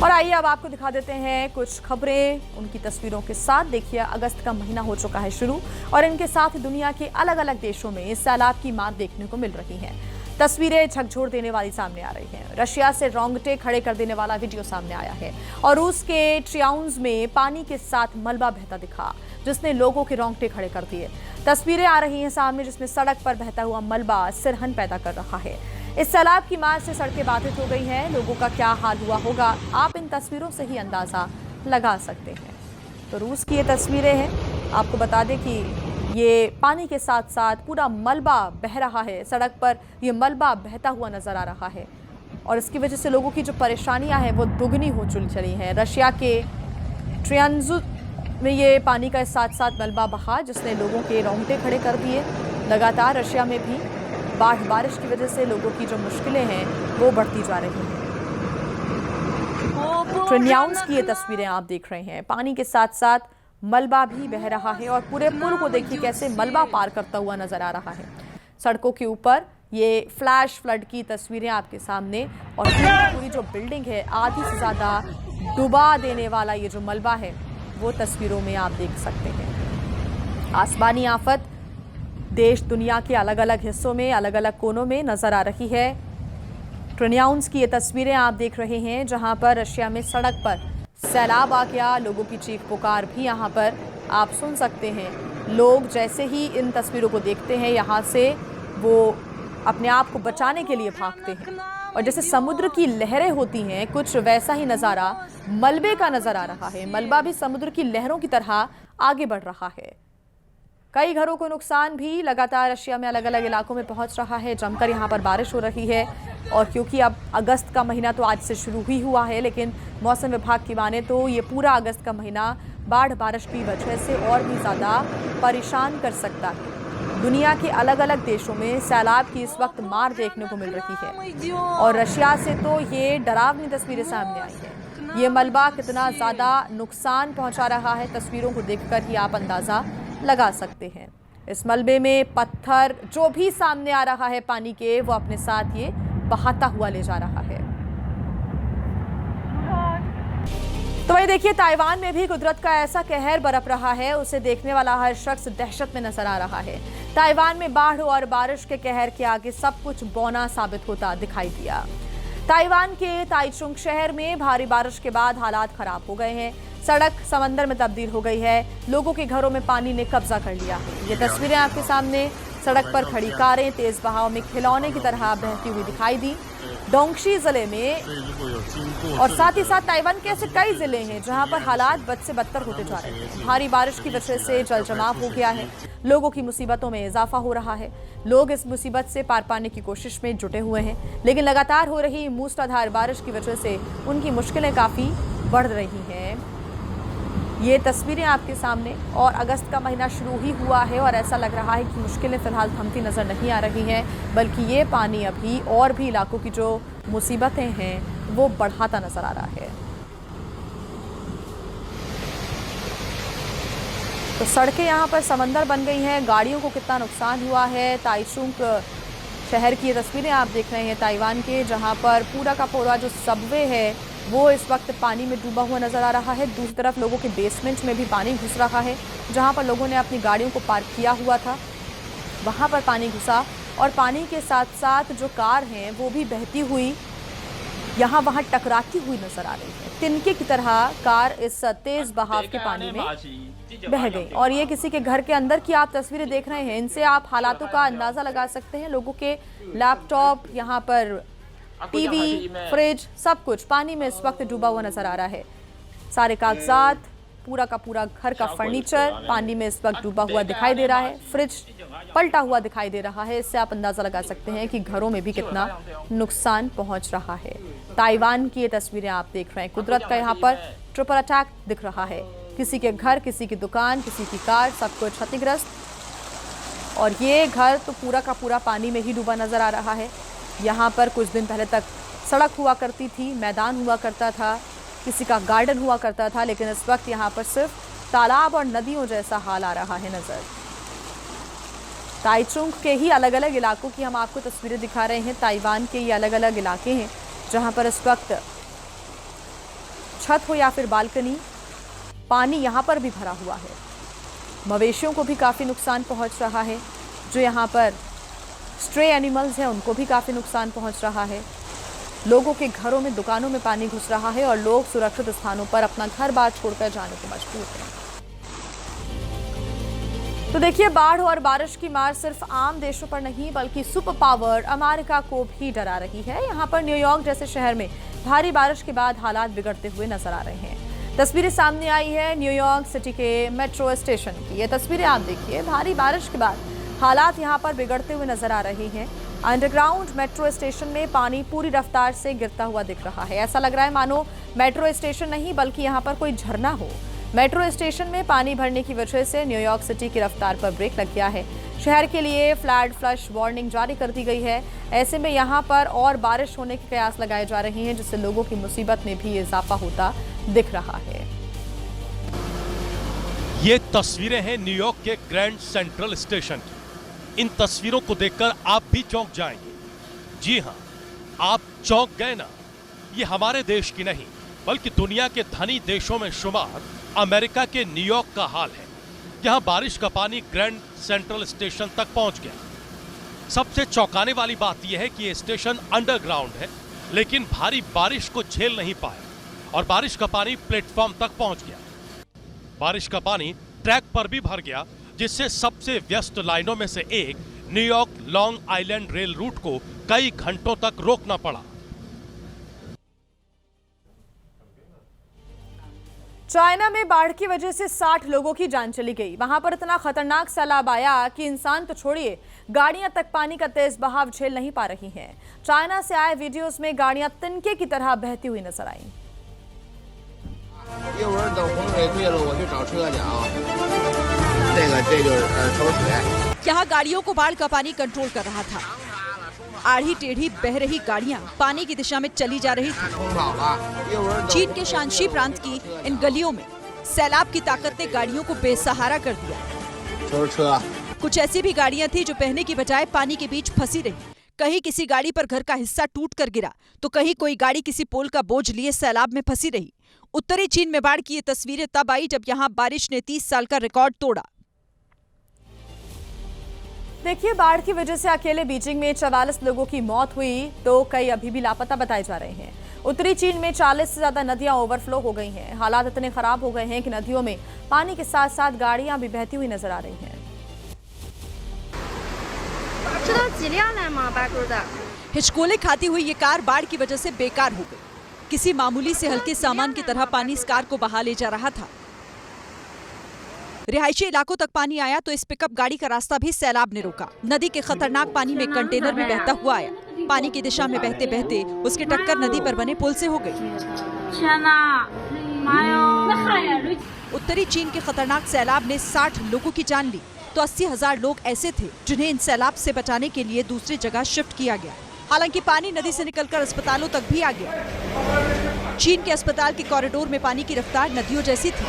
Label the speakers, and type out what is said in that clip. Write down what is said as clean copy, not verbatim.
Speaker 1: और आइए अब आपको दिखा देते हैं कुछ खबरें उनकी तस्वीरों के साथ। देखिए, अगस्त का महीना हो चुका है शुरू और इनके साथ दुनिया के अलग अलग देशों में इस सैलाब की मार देखने को मिल रही है। तस्वीरें झकझोर देने वाली सामने आ रही हैं। रशिया से रोंगटे खड़े कर देने वाला वीडियो सामने आया है और रूस के ट्रियाउन्स में पानी के साथ मलबा बहता दिखा, जिसने लोगों के रोंगटे खड़े कर दिए। तस्वीरें आ रही हैं सामने जिसमें सड़क पर बहता हुआ मलबा सिरहन पैदा कर रहा है। इस सैलाब की मार से सड़कें बाधित हो गई हैं। लोगों का क्या हाल हुआ होगा, आप इन तस्वीरों से ही अंदाजा लगा सकते हैं। तो रूस की ये तस्वीरें हैं। आपको बता दें कि ये पानी के साथ साथ पूरा मलबा बह रहा है। सड़क पर ये मलबा बहता हुआ नजर आ रहा है और इसकी वजह से लोगों की जो परेशानियां हैं वो दुगनी हो चली हैं। रशिया के ट्रियान्जु में ये पानी का साथ साथ मलबा बहा, जिसने लोगों के रोंगटे खड़े कर दिए। लगातार रशिया में भी बारिश की वजह से लोगों की जो मुश्किलें हैं वो बढ़ती जा रही हैं। ट्रियाउन्स की ये तस्वीरें आप देख रहे हैं। पानी के साथ साथ मलबा भी बह रहा है और पूरे पुल को देखिए कैसे मलबा पार करता हुआ नजर आ रहा है। सड़कों के ऊपर ये फ्लैश फ्लड की तस्वीरें आपके सामने और पूरी जो बिल्डिंग है आधी से ज्यादा डुबा देने वाला ये जो मलबा है वो तस्वीरों में आप देख सकते हैं। आसमानी आफत देश दुनिया के अलग अलग हिस्सों में अलग अलग कोनों में नजर आ रही है। ट्रियाउन्स की ये तस्वीरें आप देख रहे हैं जहां पर रशिया में सड़क पर सैलाब आ गया। लोगों की चीख पुकार भी यहां पर आप सुन सकते हैं। लोग जैसे ही इन तस्वीरों को देखते हैं यहां से वो अपने आप को बचाने के लिए भागते हैं और जैसे समुद्र की लहरें होती हैं कुछ वैसा ही नज़ारा मलबे का नजर आ रहा है। मलबा भी समुद्र की लहरों की तरह आगे बढ़ रहा है। कई घरों को नुकसान भी लगातार रशिया में अलग अलग इलाकों में पहुंच रहा है। जमकर यहां पर बारिश हो रही है और क्योंकि अब अगस्त का महीना तो आज से शुरू ही हुआ है, लेकिन मौसम विभाग की माने तो ये पूरा अगस्त का महीना बाढ़ बारिश की वजह से और भी ज़्यादा परेशान कर सकता है। दुनिया के अलग अलग देशों में सैलाब की इस वक्त मार देखने को मिल रही है और रशिया से तो ये डरावनी तस्वीरें सामने आई हैं। ये मलबा कितना ज़्यादा नुकसान पहुँचा रहा है, तस्वीरों को देखकर ही आप अंदाज़ा लगा सकते हैं। इस मलबे में पत्थर जो भी सामने आ रहा है पानी के, वो अपने साथ ये बहाता हुआ ले जा रहा है। तो वही देखिए, ताइवान में भी कुदरत का ऐसा कहर बरप रहा है, उसे देखने वाला हर शख्स दहशत में नजर आ रहा है। ताइवान में बाढ़ और बारिश के कहर के आगे सब कुछ बौना साबित होता दिखाई दिया। ताइवान के ताइचुंग शहर में भारी बारिश के बाद हालात खराब हो गए हैं। सड़क समंदर में तब्दील हो गई है। लोगों के घरों में पानी ने कब्जा कर लिया है। ये तस्वीरें आपके सामने। सड़क पर खड़ी कारें तेज बहाव में खिलौने की तरह बहती हुई दिखाई दी। डोंगशी जिले में और साथ ही साथ ताइवान के ऐसे कई जिले हैं जहां पर हालात बद से बदतर होते जा रहे हैं। भारी बारिश की वजह से जल जमाव हो गया है। लोगों की मुसीबतों में इजाफा हो रहा है। लोग इस मुसीबत से पार पाने की कोशिश में जुटे हुए हैं, लेकिन लगातार हो रही मूसलाधार बारिश की वजह से उनकी मुश्किलें काफ़ी बढ़ रही हैं। ये तस्वीरें आपके सामने और अगस्त का महीना शुरू ही हुआ है और ऐसा लग रहा है कि मुश्किलें फिलहाल थमती नज़र नहीं आ रही हैं, बल्कि ये पानी अभी और भी इलाकों की जो मुसीबतें हैं वो बढ़ाता नज़र आ रहा है। तो सड़कें यहाँ पर समंदर बन गई हैं। गाड़ियों को कितना नुकसान हुआ है। ताइचुंग शहर की ये तस्वीरें आप देख रहे हैं ताइवान के, जहाँ पर पूरा का पूरा जो सबवे है वो इस वक्त पानी में डूबा हुआ नजर आ रहा है। दूसरी तरफ लोगों के बेसमेंट में भी पानी घुस रहा है। जहां पर लोगों ने अपनी गाड़ियों को पार्क किया हुआ था वहां पर पानी घुसा और पानी के साथ साथ जो कार हैं वो भी बहती हुई यहां वहां टकराती हुई नजर आ रही है। तिनके की तरह कार इस तेज बहाव के पानी में बह गई और ये किसी के घर के अंदर की आप तस्वीरें देख रहे हैं। इनसे आप हालातों का अंदाजा लगा सकते हैं। लोगों के लैपटॉप, यहाँ पर टीवी, फ्रिज, सब कुछ पानी में इस वक्त डूबा हुआ नजर आ रहा है। सारे कागजात, पूरा का पूरा घर का फर्नीचर पानी में इस वक्त डूबा हुआ दिखाई दे रहा है। फ्रिज पलटा हुआ दिखाई दे रहा है। इससे आप अंदाजा लगा सकते हैं कि घरों में भी कितना नुकसान पहुंच रहा है। ताइवान की ये तस्वीरें आप देख रहे हैं। कुदरत का यहाँ पर ट्रिपल अटैक दिख रहा है। किसी के घर, किसी की दुकान, किसी की कार, सब कुछ क्षतिग्रस्त और ये घर तो पूरा का पूरा पानी में ही डूबा नजर आ रहा है। यहाँ पर कुछ दिन पहले तक सड़क हुआ करती थी, मैदान हुआ करता था, किसी का गार्डन हुआ करता था, लेकिन इस वक्त यहाँ पर सिर्फ तालाब और नदियों जैसा हाल आ रहा है नज़र। ताइचुंग के ही अलग अलग इलाकों की हम आपको तस्वीरें दिखा रहे हैं। ताइवान के ये अलग अलग इलाके हैं जहाँ पर इस वक्त छत हो या फिर बालकनी, पानी यहाँ पर भी भरा हुआ है। मवेशियों को भी काफ़ी नुकसान पहुँच रहा है। जो यहाँ पर स्ट्रे एनिमल्स हैं उनको भी काफ़ी नुकसान पहुँच रहा है। लोगों के घरों में, दुकानों में पानी घुस रहा है और लोग सुरक्षित स्थानों पर अपना घर बार छोड़कर जाने को मजबूर हैं। तो देखिए, बाढ़ और बारिश की मार सिर्फ आम देशों पर नहीं बल्कि सुपर पावर अमेरिका को भी डरा रही है। यहाँ पर न्यूयॉर्क जैसे शहर में भारी बारिश के बाद हालात बिगड़ते हुए नजर आ रहे हैं। तस्वीरें सामने आई है न्यूयॉर्क सिटी के मेट्रो स्टेशन की। ये तस्वीरें आप देखिए, भारी बारिश के बाद हालात यहाँ पर बिगड़ते हुए नजर आ रहे हैं। अंडरग्राउंड मेट्रो स्टेशन में पानी पूरी रफ्तार से गिरता हुआ दिख रहा है। ऐसा लग रहा है मानो मेट्रो स्टेशन नहीं बल्कि यहाँ पर कोई झरना हो। मेट्रो स्टेशन में पानी भरने की वजह से न्यूयॉर्क सिटी की रफ्तार पर ब्रेक लग गया है। शहर के लिए फ्लड फ्लश वार्निंग जारी कर दी गई है। ऐसे में यहाँ पर और बारिश होने के कयास लगाए जा रहे हैं, जिससे लोगों की मुसीबत में भी इजाफा होता दिख रहा है।
Speaker 2: ये तस्वीरें हैं न्यूयॉर्क के ग्रैंड सेंट्रल स्टेशन की। इन तस्वीरों को देखकर आप भी चौंक जाएंगे। जी हां, आप चौंक गए ना। ये हमारे देश की नहीं बल्कि दुनिया के धनी देशों में शुमार अमेरिका के न्यूयॉर्क का हाल है। यहां बारिश का पानी ग्रैंड सेंट्रल स्टेशन तक पहुंच गया। सबसे चौंकाने वाली बात यह है कि यह स्टेशन अंडरग्राउंड है, लेकिन भारी बारिश को झेल नहीं पाया और बारिश का पानी प्लेटफॉर्म तक पहुंच गया। बारिश का पानी ट्रैक पर भी भर गया, जिससे सबसे व्यस्त लाइनों में से एक New York long island rail route को कई घंटों तक रोकना पड़ा।
Speaker 1: चाइना में बाढ़ की वजह से 60 लोगों की जान चली गई। वहां पर इतना खतरनाक सैलाब आया कि इंसान तो छोड़िए, गाड़ियां तक पानी का तेज बहाव झेल नहीं पा रही हैं। चाइना से आए वीडियोस में गाड़ियां तिनके की तरह बहती हुई नजर आई।
Speaker 3: यहाँ गाड़ियों को बाढ़ का पानी कंट्रोल कर रहा था। आड़ी टेढ़ी बह रही गाड़ियाँ पानी की दिशा में चली जा रही थी। चीन के शांशी प्रांत की इन गलियों में सैलाब की ताकत ने गाड़ियों को बेसहारा कर दिया। कुछ ऐसी भी गाड़ियाँ थी जो बहने की बजाय पानी के बीच फंसी रही। कहीं किसी गाड़ी पर घर का हिस्सा टूट कर गिरा तो कहीं कोई गाड़ी किसी पोल का बोझ लिए सैलाब में फंसी रही। उत्तरी चीन में बाढ़ की ये तस्वीरें तब आई जब यहाँ बारिश ने 30 साल का रिकॉर्ड तोड़ा।
Speaker 1: देखिए, बाढ़ की वजह से अकेले बीजिंग में 44 लोगों की मौत हुई तो कई अभी भी लापता बताए जा रहे हैं। उत्तरी चीन में 40 से ज्यादा नदियां ओवरफ्लो हो गई हैं। हालात इतने खराब हो गए हैं कि नदियों में पानी के साथ साथ गाड़ियां भी बहती हुई नजर आ रही हैं।
Speaker 3: हिचकोले खाती हुई ये कार बाढ़ की वजह से बेकार हो गई। किसी मामूली से हल्के सामान की तरह पानी इस कार को बहा ले जा रहा था। रिहायशी इलाकों तक पानी आया तो इस पिकअप गाड़ी का रास्ता भी सैलाब ने रोका। नदी के खतरनाक पानी में कंटेनर भी बहता हुआ आया। पानी की दिशा में बहते बहते उसकी टक्कर नदी पर बने पुल से हो गई। उत्तरी चीन के खतरनाक सैलाब ने 60 लोगों की जान ली तो 80,000 लोग ऐसे थे जिन्हें इन सैलाब से बचाने के लिए दूसरी जगह शिफ्ट किया गया। हालांकि पानी नदी से निकलकर अस्पतालों तक भी आ गया। चीन के अस्पताल के कॉरिडोर में पानी की रफ्तार नदियों जैसी थी।